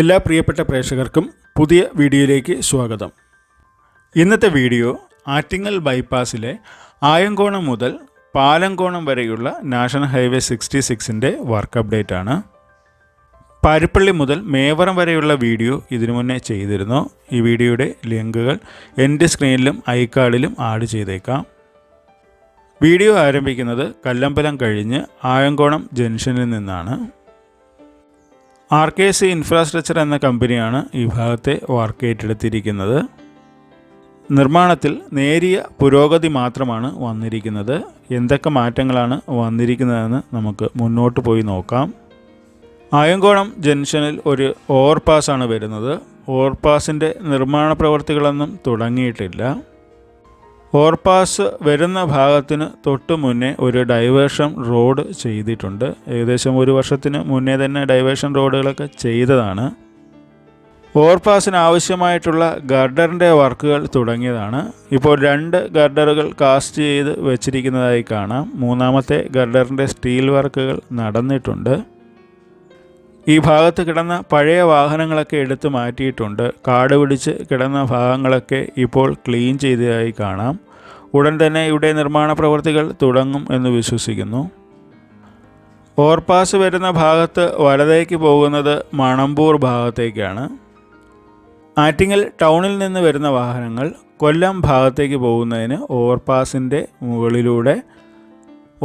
എല്ലാ പ്രിയപ്പെട്ട പ്രേക്ഷകർക്കും പുതിയ വീഡിയോയിലേക്ക് സ്വാഗതം. ഇന്നത്തെ വീഡിയോ ആറ്റിങ്ങൽ ബൈപ്പാസിലെ ആയങ്കോണം മുതൽ പാലങ്കോണം വരെയുള്ള നാഷണൽ ഹൈവേ 66-ൻ്റെ വർക്ക് അപ്ഡേറ്റ് ആണ്. പാരിപ്പള്ളി മുതൽ മേവറം വരെയുള്ള വീഡിയോ ഇതിനു മുന്നേ ചെയ്തിരുന്നു. ഈ വീഡിയോയുടെ ലിങ്കുകൾ എൻ്റെ സ്ക്രീനിലും ഐക്കാർഡിലും ആഡ് ചെയ്തേക്കാം. വീഡിയോ ആരംഭിക്കുന്നത് കല്ലമ്പലം കഴിഞ്ഞ് ആയങ്കോണം ജംഗ്ഷനിൽ നിന്നാണ്. RKC ഇൻഫ്രാസ്ട്രക്ചർ എന്ന കമ്പനിയാണ് ഈ ഭാഗത്തെ വർക്ക് ഏറ്റെടുത്തിരിക്കുന്നത്. നിർമ്മാണത്തിൽ നേരിയ പുരോഗതി മാത്രമാണ് വന്നിരിക്കുന്നത്. എന്തൊക്കെ മാറ്റങ്ങളാണ് വന്നിരിക്കുന്നതെന്ന് നമുക്ക് മുന്നോട്ട് പോയി നോക്കാം. ആയങ്കോണം ജംഗ്ഷനിൽ ഒരു ഓവർപാസാണ് വരുന്നത്. ഓവർപാസിൻ്റെ നിർമ്മാണ പ്രവർത്തികളൊന്നും തുടങ്ങിയിട്ടില്ല. ഓവർപാസ് വരുന്ന ഭാഗത്തിന് തൊട്ട് മുന്നേ ഒരു ഡൈവേർഷൻ റോഡ് ചെയ്തിട്ടുണ്ട്. ഏകദേശം ഒരു വർഷത്തിന് മുന്നേ തന്നെ ഡൈവേർഷൻ റോഡുകളൊക്കെ ചെയ്തതാണ്. ഓവർപാസിന് ആവശ്യമായിട്ടുള്ള ഗർഡറിൻ്റെ വർക്കുകൾ തുടങ്ങിയതാണ്. ഇപ്പോൾ 2 ഗർഡറുകൾ കാസ്റ്റ് ചെയ്ത് വെച്ചിരിക്കുന്നതായി കാണാം. മൂന്നാമത്തെ ഗർഡറിൻ്റെ സ്റ്റീൽ വർക്കുകൾ നടന്നിട്ടുണ്ട്. ഈ ഭാഗത്ത് കിടന്ന പഴയ വാഹനങ്ങളൊക്കെ എടുത്തു മാറ്റിയിട്ടുണ്ട്. കാട് പിടിച്ച് കിടന്ന ഭാഗങ്ങളൊക്കെ ഇപ്പോൾ ക്ലീൻ ചെയ്തതായി കാണാം. ഉടൻ തന്നെ ഇവിടെ നിർമ്മാണ പ്രവൃത്തികൾ തുടങ്ങും എന്ന് വിശ്വസിക്കുന്നു. ഓവർപാസ് വരുന്ന ഭാഗത്ത് വലതേക്ക് പോകുന്നത് മണമ്പൂർ ഭാഗത്തേക്കാണ്. ആറ്റിങ്ങൽ ടൗണിൽ നിന്ന് വരുന്ന വാഹനങ്ങൾ കൊല്ലം ഭാഗത്തേക്ക് പോകുന്നതിന് ഓവർപാസിൻ്റെ മുകളിലൂടെ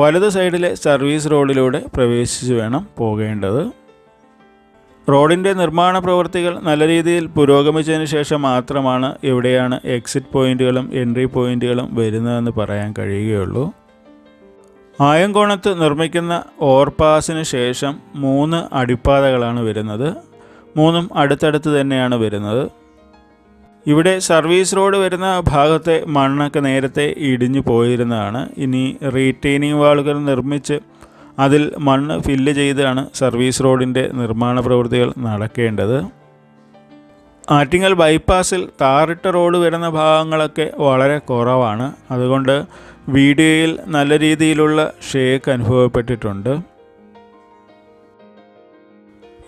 വലത് സൈഡിലെ സർവീസ് റോഡിലൂടെ പ്രവേശിച്ച് വേണം പോകേണ്ടത്. റോഡിൻ്റെ നിർമ്മാണ പ്രവൃത്തികൾ നല്ല രീതിയിൽ പുരോഗമിച്ചതിന് ശേഷം മാത്രമാണ് എവിടെയാണ് എക്സിറ്റ് പോയിൻറ്റുകളും എൻട്രി പോയിൻറ്റുകളും വരുന്നതെന്ന് പറയാൻ കഴിയുകയുള്ളൂ. ആയങ്കോണത്ത് നിർമ്മിക്കുന്ന ഓവർപാസിന് ശേഷം 3 അടിപ്പാതകളാണ് വരുന്നത്. 3ഉം അടുത്തടുത്ത് തന്നെയാണ് വരുന്നത്. ഇവിടെ സർവീസ് റോഡ് വരുന്ന ഭാഗത്തെ മണ്ണൊക്കെ നേരത്തെ ഇടിഞ്ഞു പോയിരുന്നതാണ്. ഇനി റീറ്റെയിനിങ് വാളുകൾ നിർമ്മിച്ച് അതിൽ മണ്ണ് ഫില്ല് ചെയ്താണ് സർവീസ് റോഡിൻ്റെ നിർമ്മാണ പ്രവൃത്തികൾ നടക്കേണ്ടത്. ആറ്റിങ്ങൽ ബൈപ്പാസിൽ ടാറിട്ട റോഡ് വരുന്ന ഭാഗങ്ങളൊക്കെ വളരെ കുറവാണ്. അതുകൊണ്ട് വീഡിയോയിൽ നല്ല രീതിയിലുള്ള ഷേക്ക് അനുഭവപ്പെട്ടിട്ടുണ്ട്.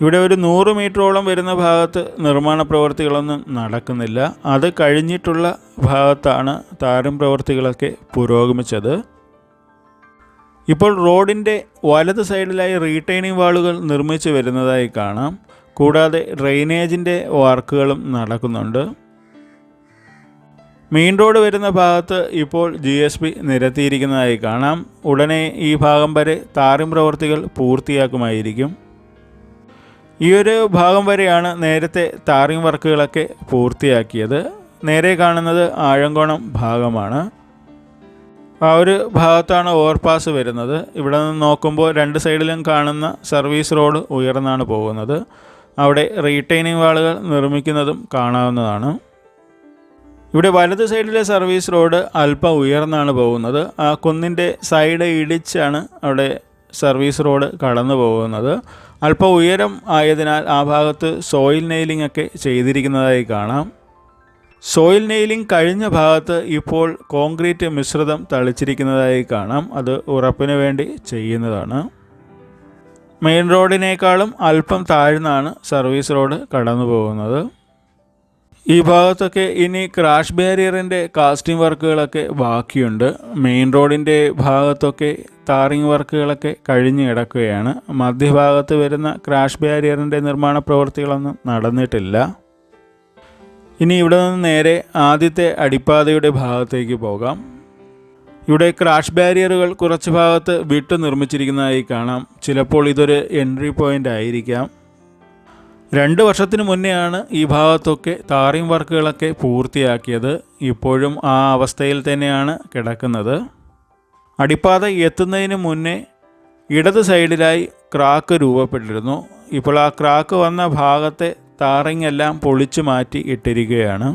ഇവിടെ ഒരു 100 മീറ്ററോളം വരുന്ന ഭാഗത്ത് നിർമ്മാണ പ്രവൃത്തികളൊന്നും നടക്കുന്നില്ല. അത് കഴിഞ്ഞിട്ടുള്ള ഭാഗത്താണ് ടാറിംഗ് പ്രവൃത്തികളൊക്കെ പുരോഗമിച്ചത്. ഇപ്പോൾ റോഡിൻ്റെ വലത് സൈഡിലായി റീറ്റെയിനിങ് വാളുകൾ നിർമ്മിച്ച് വരുന്നതായി കാണാം. കൂടാതെ ഡ്രെയിനേജിൻ്റെ വർക്കുകളും നടക്കുന്നുണ്ട്. മെയിൻ റോഡ് വരുന്ന ഭാഗത്ത് ഇപ്പോൾ GSP നിരത്തിയിരിക്കുന്നതായി കാണാം. ഉടനെ ഈ ഭാഗം വരെ ടാറിംഗ് പ്രവൃത്തികൾ പൂർത്തിയാക്കുമായിരിക്കും. ഈ ഒരു ഭാഗം വരെയാണ് നേരത്തെ ടാറിംഗ് വർക്കുകളൊക്കെ പൂർത്തിയാക്കിയത്. നേരെ കാണുന്നത് ആയങ്കോണം ഭാഗമാണ്. ആ ഒരു ഭാഗത്താണ് ഓവർപാസ് വരുന്നത്. ഇവിടെ നിന്ന് നോക്കുമ്പോൾ 2 സൈഡിലും കാണുന്ന സർവീസ് റോഡ് ഉയർന്നാണ് പോകുന്നത്. അവിടെ റീറ്റെയിനിങ് വാളുകൾ നിർമ്മിക്കുന്നതും കാണാവുന്നതാണ്. ഇവിടെ വലത് സൈഡിലെ സർവീസ് റോഡ് അല്പം ഉയർന്നാണ് പോകുന്നത്. ആ കുന്നിൻ്റെ സൈഡ് ഇടിച്ചാണ് അവിടെ സർവീസ് റോഡ് കടന്നു പോകുന്നത്. അല്പം ഉയരം ആയതിനാൽ ആ ഭാഗത്ത് സോയിൽ നെയിലിംഗ് ഒക്കെ ചെയ്തിരിക്കുന്നതായി കാണാം. സോയിൽ നെയിലിംഗ് കഴിഞ്ഞ ഭാഗത്ത് ഇപ്പോൾ കോൺക്രീറ്റ് മിശ്രിതം തളിച്ചിരിക്കുന്നതായി കാണാം. അത് ഉറപ്പിന് വേണ്ടി ചെയ്യുന്നതാണ്. മെയിൻ റോഡിനേക്കാളും അല്പം താഴ്ന്നാണ് സർവീസ് റോഡ് കടന്നു പോകുന്നത്. ഈ ഭാഗത്തൊക്കെ ഇനി ക്രാഷ് ബാരിയറിൻ്റെ കാസ്റ്റിംഗ് വർക്കുകളൊക്കെ ബാക്കിയുണ്ട്. മെയിൻ റോഡിൻ്റെ ഭാഗത്തൊക്കെ ടാറിംഗ് വർക്കുകളൊക്കെ കഴിഞ്ഞ് കിടക്കുകയാണ്. മധ്യഭാഗത്ത് വരുന്ന ക്രാഷ് ബാരിയറിൻ്റെ നിർമ്മാണ പ്രവൃത്തികളൊന്നും നടന്നിട്ടില്ല. ഇനി ഇവിടെ നിന്ന് നേരെ ആദ്യത്തെ അടിപ്പാതയുടെ ഭാഗത്തേക്ക് പോകാം. ഇവിടെ ക്രാഷ് ബാരിയറുകൾ കുറച്ച് ഭാഗത്ത് വിട്ട് നിർമ്മിച്ചിരിക്കുന്നതായി കാണാം. ചിലപ്പോൾ ഇതൊരു എൻട്രി പോയിൻ്റ് ആയിരിക്കാം. 2 വർഷത്തിന് മുന്നെയാണ് ഈ ഭാഗത്തൊക്കെ ടാറിംഗ് വർക്കുകളൊക്കെ പൂർത്തിയാക്കിയത്. ഇപ്പോഴും ആ അവസ്ഥയിൽ തന്നെയാണ് കിടക്കുന്നത്. അടിപ്പാത എത്തുന്നതിന് മുന്നേ ഇടത് സൈഡിലായി ക്രാക്ക് രൂപപ്പെട്ടിരുന്നു. ഇപ്പോൾ ആ ക്രാക്ക് വന്ന ഭാഗത്തെ ടാറിംഗ് എല്ലാം പൊളിച്ചു മാറ്റി ഇട്ടിരിക്കുകയാണ്.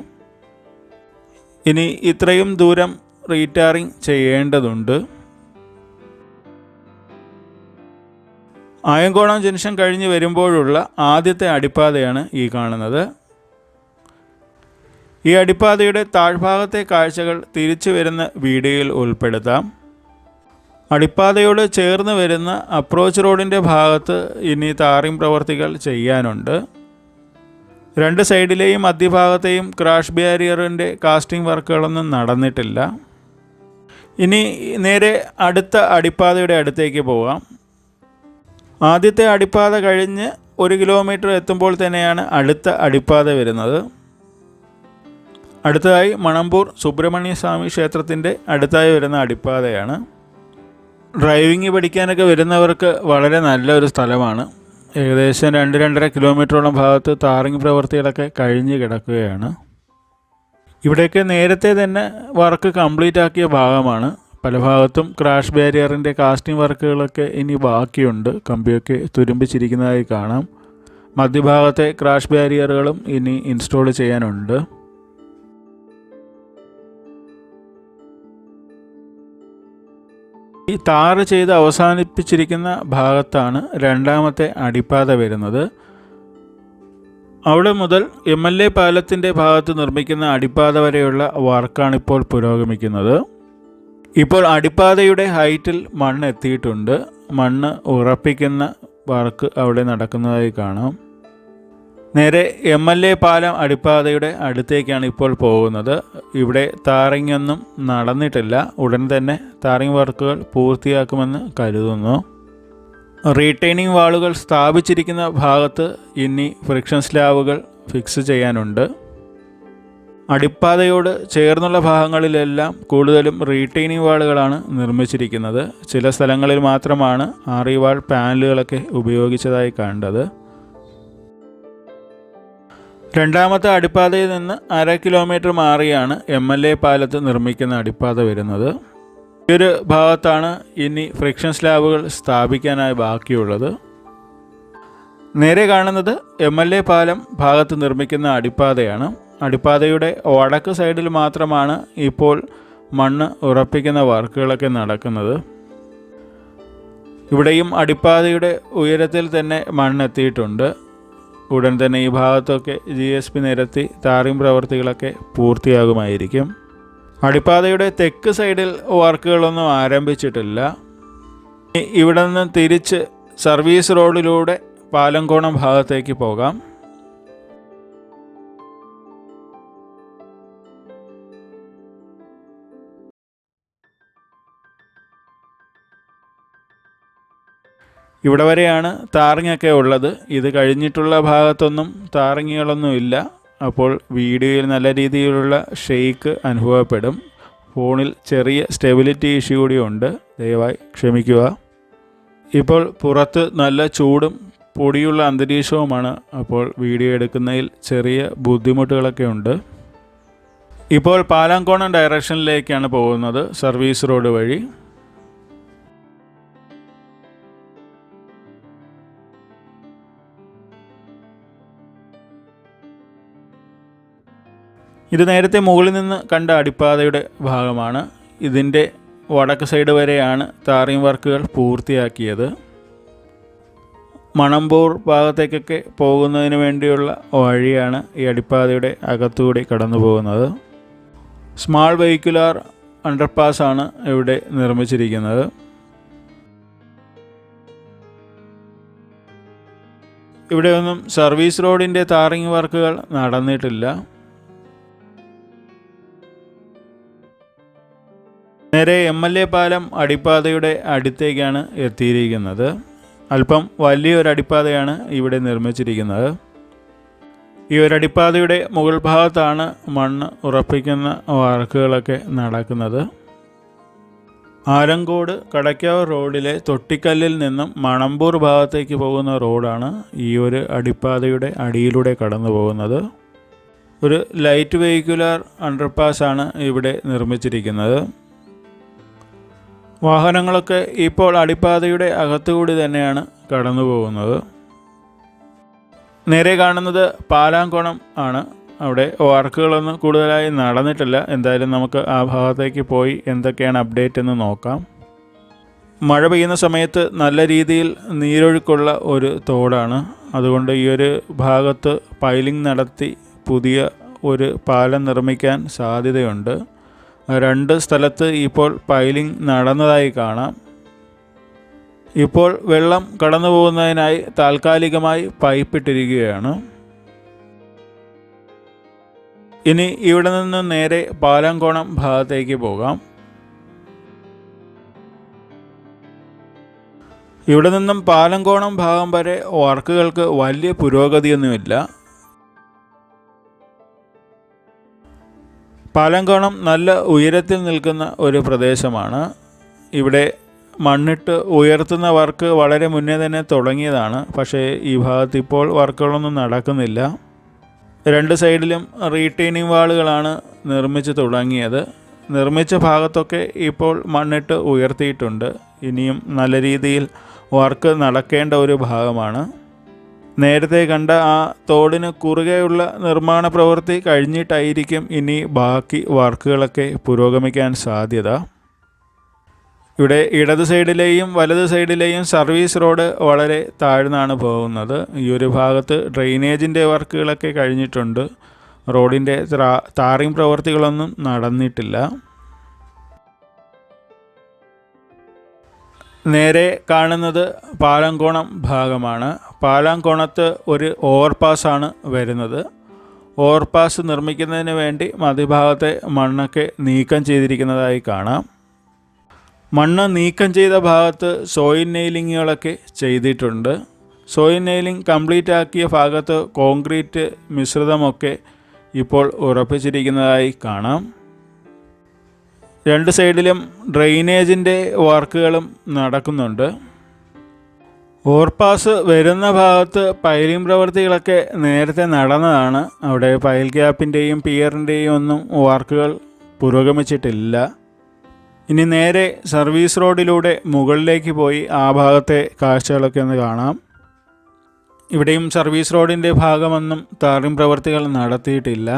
ഇനി ഇത്രയും ദൂരം റീടാറിംഗ് ചെയ്യേണ്ടതുണ്ട്. ആയങ്കോണം ജംഗ്ഷൻ കഴിഞ്ഞ് വരുമ്പോഴുള്ള ആദ്യത്തെ അടിപ്പാതയാണ് ഈ കാണുന്നത്. ഈ അടിപ്പാതയുടെ താഴ്ഭാഗത്തെ കാഴ്ചകൾ തിരിച്ചു വരുന്ന വീഡിയോയിൽ ഉൾപ്പെടുത്താം. അടിപ്പാതയോട് ചേർന്ന് വരുന്ന അപ്രോച്ച് റോഡിൻ്റെ ഭാഗത്ത് ഇനി ടാറിംഗ് പ്രവർത്തികൾ ചെയ്യാനുണ്ട്. രണ്ട് സൈഡിലെയും മധ്യഭാഗത്തെയും ക്രാഷ് ബാരിയറിൻ്റെ കാസ്റ്റിംഗ് വർക്കുകളൊന്നും നടന്നിട്ടില്ല. ഇനി നേരെ അടുത്ത അടിപ്പാതയുടെ അടുത്തേക്ക് പോകാം. ആദ്യത്തെ അടിപ്പാത കഴിഞ്ഞ് 1 കിലോമീറ്റർ എത്തുമ്പോൾ തന്നെയാണ് അടുത്ത അടിപ്പാത വരുന്നത്. അടുത്തതായി മണമ്പൂർ സുബ്രഹ്മണ്യ സ്വാമി ക്ഷേത്രത്തിൻ്റെ അടുത്തായി വരുന്ന അടിപ്പാതയാണ്. ഡ്രൈവിംഗ് പഠിക്കാനൊക്കെ വരുന്നവർക്ക് വളരെ നല്ലൊരു സ്ഥലമാണ്. ഏകദേശം 2-2.5 കിലോമീറ്ററോളം ഭാഗത്ത് ടാറിംഗ് പ്രവൃത്തികളൊക്കെ കഴിഞ്ഞ് കിടക്കുകയാണ്. ഇവിടെയൊക്കെ നേരത്തെ തന്നെ വർക്ക് കംപ്ലീറ്റ് ആക്കിയ ഭാഗമാണ്. പല ഭാഗത്തും ക്രാഷ് ബാരിയറിൻ്റെ കാസ്റ്റിംഗ് വർക്കുകളൊക്കെ ഇനി ബാക്കിയുണ്ട്. കമ്പിയൊക്കെ തുരുമ്പിച്ചിരിക്കുന്നതായി കാണാം. മധ്യഭാഗത്തെ ക്രാഷ് ബാരിയറുകളും ഇനി ഇൻസ്റ്റാൾ ചെയ്യാനുണ്ട്. ഈ ടാർ ചെയ്ത് അവസാനിപ്പിച്ചിരിക്കുന്ന ഭാഗത്താണ് രണ്ടാമത്തെ അടിപ്പാത വരുന്നത്. അവിടെ മുതൽ MLA പാലത്തിൻ്റെ ഭാഗത്ത് നിർമ്മിക്കുന്ന അടിപ്പാത വരെയുള്ള വർക്കാണ് ഇപ്പോൾ പുരോഗമിക്കുന്നത്. ഇപ്പോൾ അടിപ്പാതയുടെ ഹൈറ്റിൽ മണ്ണ് എത്തിയിട്ടുണ്ട്. മണ്ണ് ഉറപ്പിക്കുന്ന വർക്ക് അവിടെ നടക്കുന്നതായി കാണാം. നേരെ MLA പാലം അടിപ്പാതയുടെ അടുത്തേക്കാണ് ഇപ്പോൾ പോകുന്നത്. ഇവിടെ ടാറിംഗ് ഒന്നും നടന്നിട്ടില്ല. ഉടൻ തന്നെ ടാറിംഗ് വർക്കുകൾ പൂർത്തിയാക്കുമെന്ന് കരുതുന്നു. റീറ്റെയിനിങ് വാളുകൾ സ്ഥാപിച്ചിരിക്കുന്ന ഭാഗത്ത് ഇനി ഫ്രിക്ഷൻ സ്ലാബുകൾ ഫിക്സ് ചെയ്യാനുണ്ട്. അടിപ്പാതയോട് ചേർന്നുള്ള ഭാഗങ്ങളിലെല്ലാം കൂടുതലും റീറ്റെയിനിങ് വാളുകളാണ് നിർമ്മിച്ചിരിക്കുന്നത്. ചില സ്ഥലങ്ങളിൽ മാത്രമാണ് ആറി വാൾ പാനലുകളൊക്കെ ഉപയോഗിച്ചതായി കണ്ടത്. രണ്ടാമത്തെ അടിപ്പാതയിൽ നിന്ന് 1/2 കിലോമീറ്റർ മാറിയാണ് MLA പാലത്ത് നിർമ്മിക്കുന്ന അടിപ്പാത വരുന്നത്. ഈ ഒരു ഭാഗത്താണ് ഇനി ഫ്രിക്ഷൻ സ്ലാബുകൾ സ്ഥാപിക്കാനായി ബാക്കിയുള്ളത്. നേരെ കാണുന്നത് MLA പാലം ഭാഗത്ത് നിർമ്മിക്കുന്ന അടിപ്പാതയാണ്. അടിപ്പാതയുടെ വടക്ക് സൈഡിൽ മാത്രമാണ് ഇപ്പോൾ മണ്ണ് ഉറപ്പിക്കുന്ന വർക്കുകളൊക്കെ നടക്കുന്നത്. ഇവിടെയും അടിപ്പാതയുടെ ഉയരത്തിൽ തന്നെ മണ്ണെത്തിയിട്ടുണ്ട്. ഉടൻ തന്നെ ഈ ഭാഗത്തൊക്കെ GSP നിരത്തി ടാറിംഗ് പ്രവൃത്തികളൊക്കെ പൂർത്തിയാകുമായിരിക്കും. അടിപ്പാതയുടെ തെക്ക് സൈഡിൽ വർക്കുകളൊന്നും ആരംഭിച്ചിട്ടില്ല. ഇവിടെ നിന്ന് തിരിച്ച് സർവീസ് റോഡിലൂടെ പാലംകോണം ഭാഗത്തേക്ക് പോകാം. ഇവിടെ വരെയാണ് ടാറിങ്ങൊക്കെ ഉള്ളത്. ഇത് കഴിഞ്ഞിട്ടുള്ള ഭാഗത്തൊന്നും ടാറിങ്ങുകളൊന്നും ഇല്ല. അപ്പോൾ വീഡിയോയിൽ നല്ല രീതിയിലുള്ള ഷെയ്ക്ക് അനുഭവപ്പെടും. ഫോണിൽ ചെറിയ സ്റ്റെബിലിറ്റി ഇഷ്യൂ കൂടി ഉണ്ട്. ദയവായി ക്ഷമിക്കുക. ഇപ്പോൾ പുറത്ത് നല്ല ചൂടും പൊടിയുള്ള അന്തരീക്ഷവുമാണ്. അപ്പോൾ വീഡിയോ എടുക്കുന്നതിൽ ചെറിയ ബുദ്ധിമുട്ടുകളൊക്കെ ഉണ്ട്. ഇപ്പോൾ പാലാങ്കോണം ഡയറക്ഷനിലേക്കാണ് പോകുന്നത്, സർവീസ് റോഡ് വഴി. ഇത് നേരത്തെ മുകളിൽ നിന്ന് കണ്ട അടിപ്പാതയുടെ ഭാഗമാണ്. ഇതിൻ്റെ വടക്ക് സൈഡ് വരെയാണ് ടാറിംഗ് വർക്കുകൾ പൂർത്തിയാക്കിയത്. മണമ്പൂർ ഭാഗത്തേക്കൊക്കെ പോകുന്നതിന് വേണ്ടിയുള്ള വഴിയാണ് ഈ അടിപ്പാതയുടെ അകത്തുകൂടി കടന്നു പോകുന്നത്. സ്മാൾ വെഹിക്കുലാർ അണ്ടർപാസാണ് ഇവിടെ നിർമ്മിച്ചിരിക്കുന്നത്. ഇവിടെയൊന്നും സർവീസ് റോഡിൻ്റെ ടാറിംഗ് വർക്കുകൾ നടന്നിട്ടില്ല. നേരെ MLA പാലം അടിപ്പാതയുടെ അടുത്തേക്കാണ് എത്തിയിരിക്കുന്നത്. അല്പം വലിയൊരു അടിപ്പാതയാണ് ഇവിടെ നിർമ്മിച്ചിരിക്കുന്നത്. ഈ ഒരു അടിപ്പാതയുടെ മുകൾ ഭാഗത്താണ് മണ്ണ് ഉറപ്പിക്കുന്ന വർക്കുകളൊക്കെ നടക്കുന്നത്. ആലങ്കോട് കടയ്ക്കാവ് റോഡിലെ തൊട്ടിക്കല്ലിൽ നിന്നും മണമ്പൂർ ഭാഗത്തേക്ക് പോകുന്ന റോഡാണ് ഈ ഒരു അടിപ്പാതയുടെ അടിയിലൂടെ കടന്നു പോകുന്നത്. ഒരു ലൈറ്റ് വെഹിക്കുലാർ അണ്ടർപാസാണ് ഇവിടെ നിർമ്മിച്ചിരിക്കുന്നത്. വാഹനങ്ങളൊക്കെ ഇപ്പോൾ അടിപ്പാതയുടെ അകത്തുകൂടി തന്നെയാണ് കടന്നു പോകുന്നത്. നേരെ കാണുന്നത് പാലാങ്കോണം ആണ്. അവിടെ വർക്കുകളൊന്നും കൂടുതലായി നടന്നിട്ടില്ല. എന്തായാലും നമുക്ക് ആ ഭാഗത്തേക്ക് പോയി എന്തൊക്കെയാണ് അപ്ഡേറ്റ് എന്ന് നോക്കാം. മഴ പെയ്യുന്ന സമയത്ത് നല്ല രീതിയിൽ നീരൊഴുക്കുള്ള ഒരു തോടാണ്. അതുകൊണ്ട് ഈ ഒരു ഭാഗത്ത് പൈലിംഗ് നടത്തി പുതിയ ഒരു പാലം നിർമ്മിക്കാൻ സാധ്യതയുണ്ട്. 2 സ്ഥലത്ത് ഇപ്പോൾ പൈലിംഗ് നടന്നതായി കാണാം. ഇപ്പോൾ വെള്ളം കടന്നു പോകുന്നതിനായി താൽക്കാലികമായി പൈപ്പ് ഇട്ടിരിക്കുകയാണ്. ഇനി ഇവിടെ നിന്ന് നേരെ പാലാങ്കോണം ഭാഗത്തേക്ക് പോകാം. ഇവിടെ നിന്നും പാലങ്കോണം ഭാഗം വരെ വർക്കുകൾക്ക് വലിയ പുരോഗതിയൊന്നുമില്ല. പാലങ്കോണം നല്ല ഉയരത്തിൽ നിൽക്കുന്ന ഒരു പ്രദേശമാണ്. ഇവിടെ മണ്ണിട്ട് ഉയർത്തുന്ന വർക്ക് വളരെ മുന്നേ തന്നെ തുടങ്ങിയതാണ്. പക്ഷേ ഈ ഭാഗത്ത് ഇപ്പോൾ വർക്കുകളൊന്നും നടക്കുന്നില്ല. രണ്ട് സൈഡിലും റീറ്റെയിനിങ് വാളുകളാണ് നിർമ്മിച്ച് തുടങ്ങിയത്. നിർമ്മിച്ച ഭാഗത്തൊക്കെ ഇപ്പോൾ മണ്ണിട്ട് ഉയർത്തിയിട്ടുണ്ട്. ഇനിയും നല്ല രീതിയിൽ വർക്ക് നടക്കേണ്ട ഒരു ഭാഗമാണ്. നേരത്തെ കണ്ട ആ തോടിന് കുറുകെയുള്ള നിർമ്മാണ പ്രവൃത്തി കഴിഞ്ഞിട്ടായിരിക്കും ഇനി ബാക്കി വർക്കുകളൊക്കെ പുരോഗമിക്കാൻ സാധ്യത. ഇവിടെ ഇടത് സൈഡിലെയും വലത് സൈഡിലെയും സർവീസ് റോഡ് വളരെ താഴ്ന്നാണ് പോകുന്നത്. ഈ ഒരു ഭാഗത്ത് ഡ്രെയിനേജിൻ്റെ വർക്കുകളൊക്കെ കഴിഞ്ഞിട്ടുണ്ട്. റോഡിൻ്റെ ടാറിംഗ് പ്രവൃത്തികളൊന്നും നടന്നിട്ടില്ല. നേരെ കാണുന്നത് പാലങ്കോണം ഭാഗമാണ്. പാലാങ്കോണത്ത് ഒരു ഓവർപാസാണ് വരുന്നത്. ഓവർപാസ് നിർമ്മിക്കുന്നതിന് വേണ്ടി മധ്യഭാഗത്തെ മണ്ണൊക്കെ നീക്കം ചെയ്തിരിക്കുന്നതായി കാണാം. മണ്ണ് നീക്കം ചെയ്ത ഭാഗത്ത് സോയിൽ നെയിലിങ്ങുകളൊക്കെ ചെയ്തിട്ടുണ്ട്. സോയിൽ നെയിലിംഗ് കംപ്ലീറ്റ് ആക്കിയ ഭാഗത്ത് കോൺക്രീറ്റ് മിശ്രിതമൊക്കെ ഇപ്പോൾ ഉറപ്പിച്ചിരിക്കുന്നതായി കാണാം. രണ്ട് സൈഡിലും ഡ്രെയിനേജിൻ്റെ വർക്കുകളും നടക്കുന്നുണ്ട്. ഓവർപാസ് വരുന്ന ഭാഗത്ത് പൈലിംഗ് പ്രവൃത്തികളൊക്കെ നേരത്തെ നടന്നതാണ്. അവിടെ പൈൽ ക്യാപ്പിൻ്റെയും പിയറിൻ്റെയും ഒന്നും വർക്കുകൾ പുരോഗമിച്ചിട്ടില്ല. ഇനി നേരെ സർവീസ് റോഡിലൂടെ മുകളിലേക്ക് പോയി ആ ഭാഗത്തെ കാഴ്ചകളൊക്കെ ഒന്ന് കാണാം. ഇവിടെയും സർവീസ് റോഡിൻ്റെ ഭാഗമൊന്നും ടാറിംഗ് പ്രവൃത്തികൾ നടത്തിയിട്ടില്ല.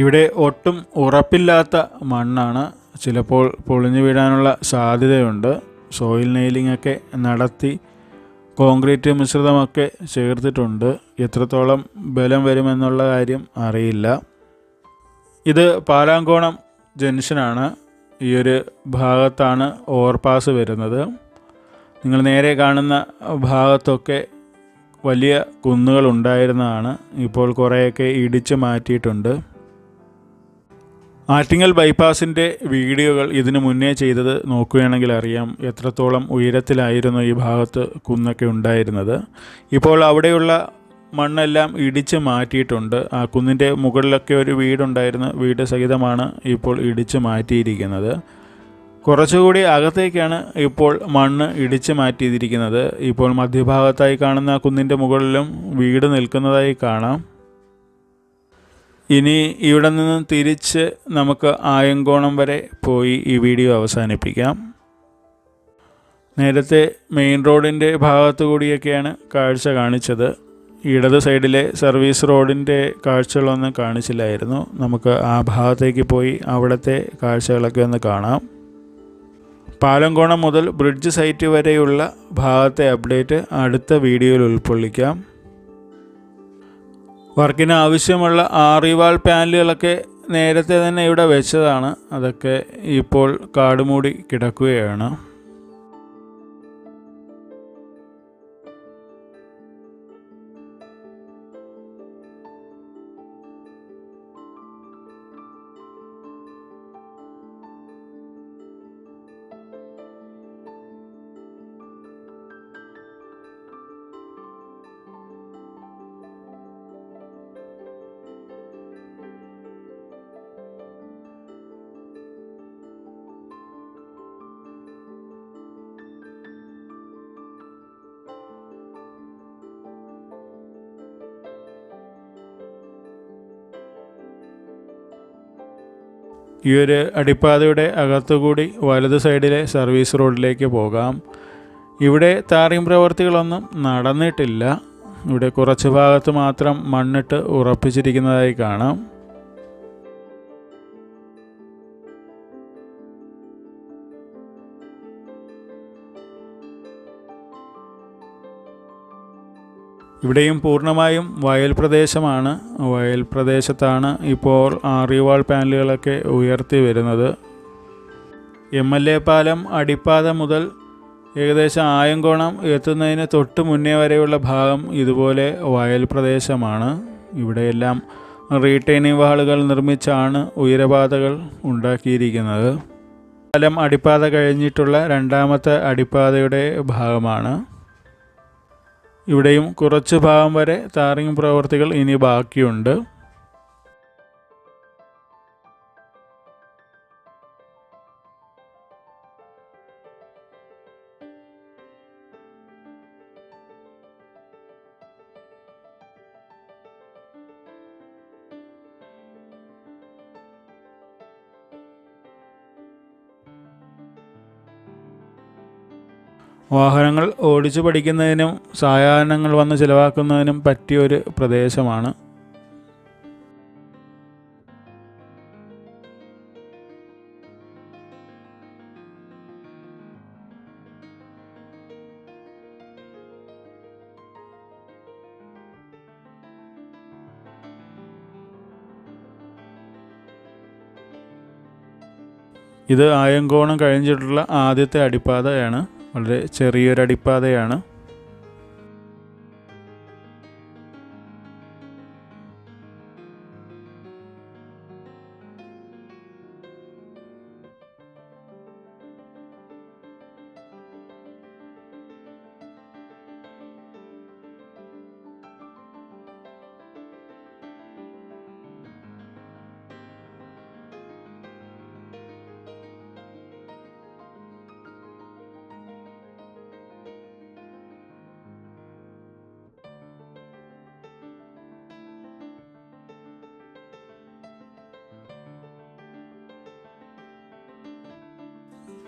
ഇവിടെ ഒട്ടും ഉറപ്പില്ലാത്ത മണ്ണാണ്. ചിലപ്പോൾ പൊളിഞ്ഞു വീഴാനുള്ള സാധ്യതയുണ്ട്. സോയിൽ നെയിലിംഗ് ഒക്കെ നടത്തി കോൺക്രീറ്റ് മിശ്രിതമൊക്കെ ചേർത്തിട്ടുണ്ട്. എത്രത്തോളം ബലം വരുമെന്നുള്ള കാര്യം അറിയില്ല. ഇത് പാലാങ്കോണം ജംഗ്ഷനാണ്. ഈ ഒരു ഭാഗത്താണ് ഓവർപാസ് വരുന്നത്. നിങ്ങൾ നേരെ കാണുന്ന ഭാഗത്തൊക്കെ വലിയ കുന്നുകൾ ഉണ്ടായിരുന്നതാണ്. ഇപ്പോൾ കുറേയൊക്കെ ഇടിച്ചു മാറ്റിയിട്ടുണ്ട്. ആറ്റിങ്ങൽ ബൈപ്പാസിൻ്റെ വീഡിയോകൾ ഇതിനു മുന്നേ ചെയ്തത് നോക്കുകയാണെങ്കിൽ അറിയാം എത്രത്തോളം ഉയരത്തിലായിരുന്നു ഈ ഭാഗത്ത് കുന്നൊക്കെ ഉണ്ടായിരുന്നത്. ഇപ്പോൾ അവിടെയുള്ള മണ്ണെല്ലാം ഇടിച്ച് മാറ്റിയിട്ടുണ്ട്. ആ കുന്നിൻ്റെ മുകളിലൊക്കെ ഒരു വീടുണ്ടായിരുന്നു. വീട് സഹിതമാണ് ഇപ്പോൾ ഇടിച്ച് മാറ്റിയിരിക്കുന്നത്. കുറച്ചുകൂടി അകത്തേക്കാണ് ഇപ്പോൾ മണ്ണ് ഇടിച്ച് മാറ്റിയിരിക്കുന്നത്. ഇപ്പോൾ മധ്യഭാഗത്തായി കാണുന്ന കുന്നിൻ്റെ മുകളിലും വീട് നിൽക്കുന്നതായി കാണാം. ഇനി ഇവിടെ നിന്ന് തിരിച്ച് നമുക്ക് ആയങ്കോണം വരെ പോയി ഈ വീഡിയോ അവസാനിപ്പിക്കാം. നേരത്തെ മെയിൻ റോഡിൻ്റെ ഭാഗത്തു കൂടിയൊക്കെയാണ് കാഴ്ച കാണിച്ചത്. ഇടത് സൈഡിലെ സർവീസ് റോഡിൻ്റെ കാഴ്ചകളൊന്നും കാണിച്ചില്ലായിരുന്നു. നമുക്ക് ആ ഭാഗത്തേക്ക് പോയി അവിടുത്തെ കാഴ്ചകളൊക്കെ ഒന്ന് കാണാം. പാലങ്കോണം മുതൽ ബ്രിഡ്ജ് സൈറ്റ് വരെയുള്ള ഭാഗത്തെ അപ്ഡേറ്റ് അടുത്ത വീഡിയോയിൽ ഉൾക്കൊള്ളിക്കാം. വർക്കിന് ആവശ്യമുള്ള ആറിവാൾ പാനലുകളൊക്കെ നേരത്തെ തന്നെ ഇവിടെ വെച്ചതാണ്. അതൊക്കെ ഇപ്പോൾ കാടുമൂടി കിടക്കുകയാണ്. ഈ ഒരു അടിപ്പാതയുടെ അകത്തുകൂടി വലത് സൈഡിലെ സർവീസ് റോഡിലേക്ക് പോകാം. ഇവിടെ ടാറിംഗ് പ്രവൃത്തികളൊന്നും നടന്നിട്ടില്ല. ഇവിടെ കുറച്ച് ഭാഗത്ത് മാത്രം മണ്ണിട്ട് ഉറപ്പിച്ചിരിക്കുന്നതായി കാണാം. ഇവിടെയും പൂർണ്ണമായും വയൽ പ്രദേശമാണ്. വയൽ പ്രദേശത്താണ് ഇപ്പോൾ ആറിവാൾ പാനലുകളൊക്കെ ഉയർത്തി വരുന്നത്. MLA പാലം അടിപ്പാത മുതൽ ഏകദേശം ആയങ്കോണം എത്തുന്നതിന് തൊട്ട് മുന്നേ വരെയുള്ള ഭാഗം ഇതുപോലെ വയൽ പ്രദേശമാണ്. ഇവിടെയെല്ലാം റീറ്റെയിനിങ് വാളുകൾ നിർമ്മിച്ചാണ് ഉയരപാതകൾ ഉണ്ടാക്കിയിരിക്കുന്നത്. പാലം അടിപ്പാത കഴിഞ്ഞിട്ടുള്ള രണ്ടാമത്തെ അടിപ്പാതയുടെ ഭാഗമാണ്. ഇവിടെയും കുറച്ച് ഭാഗം വരെ ടാറിംഗ് പ്രവൃത്തികൾ ഇനി ബാക്കിയുണ്ട്. വാഹനങ്ങൾ ഓടിച്ചു പഠിക്കുന്നതിനും സായാഹ്നങ്ങൾ വന്ന് ചിലവാക്കുന്നതിനും പറ്റിയൊരു പ്രദേശമാണ്. ഇത് ആയങ്കോണം കഴിഞ്ഞിട്ടുള്ള ആദ്യത്തെ അടിപ്പാതയാണ്. വളരെ ചെറിയൊരു അടിപ്പാതയാണ്.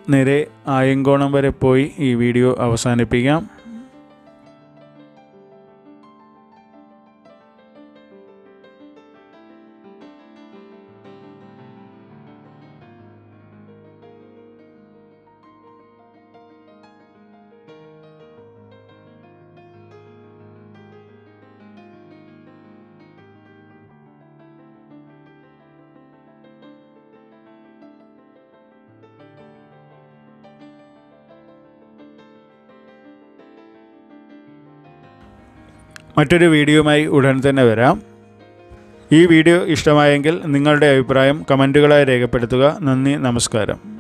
നേരെ ആയങ്കോണം വരെ പോയി ഈ വീഡിയോ അവസാനിപ്പിക്കാം. മറ്റൊരു വീഡിയോയുമായി ഉടൻ തന്നെ വരാം. ഈ വീഡിയോ ഇഷ്ടമായെങ്കിൽ നിങ്ങളുടെ അഭിപ്രായം കമൻറ്റുകളായി രേഖപ്പെടുത്തുക. നന്ദി, നമസ്കാരം.